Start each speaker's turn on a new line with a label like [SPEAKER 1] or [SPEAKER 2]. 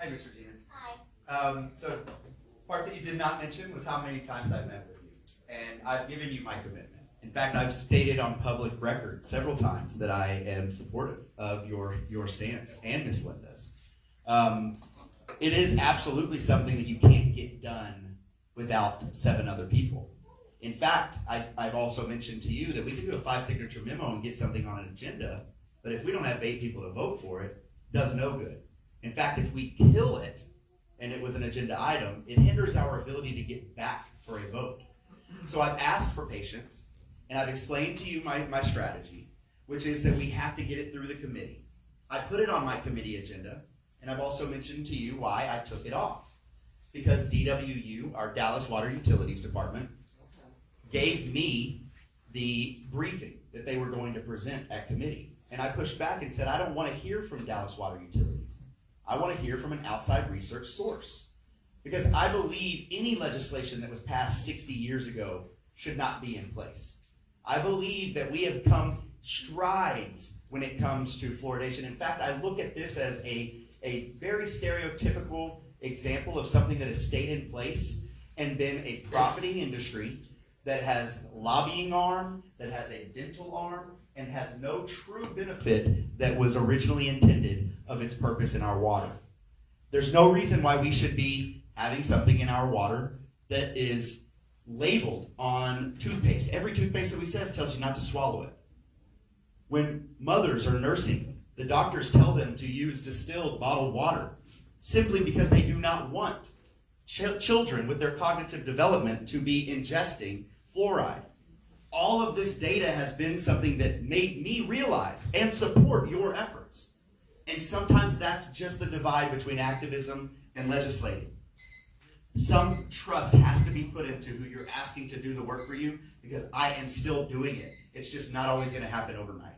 [SPEAKER 1] Hi, Mr. Gina. Hi. So, part that you did not mention was how many times I've met with you. And I've given you my commitment. In fact, I've stated on public record several times that I am supportive of your stance and Ms. Linda's. It is absolutely something that you can't get done without 7 other people. In fact, I've also mentioned to you that we can do a 5-signature memo and get something on an agenda, but if we don't have 8 people to vote for it, it does no good. In fact, if we kill it and it was an agenda item, it hinders our ability to get back for a vote. So I've asked for patience, and I've explained to you my strategy, which is that we have to get it through the committee. I put it on my committee agenda, and I've also mentioned to you why I took it off. Because DWU, our Dallas Water Utilities Department, gave me the briefing that they were going to present at committee. And I pushed back and said, I don't want to hear from Dallas Water Utilities. I want to hear from an outside research source. Because I believe any legislation that was passed 60 years ago should not be in place. I believe that we have come strides when it comes to fluoridation. In fact, I look at this as a very stereotypical example of something that has stayed in place and been a profiting industry that has lobbying arm, that has a dental arm, and has no true benefit that was originally intended of its purpose in our water. There's no reason why we should be having something in our water that is labeled on toothpaste. Every toothpaste that we says tells you not to swallow it. When mothers are nursing, the doctors tell them to use distilled bottled water simply because they do not want children with their cognitive development to be ingesting fluoride. All of this data has been something that made me realize and support your efforts. And sometimes that's just the divide between activism and legislating. Some trust has to be put into who you're asking to do the work for you, because I am still doing it. It's just not always going to happen overnight.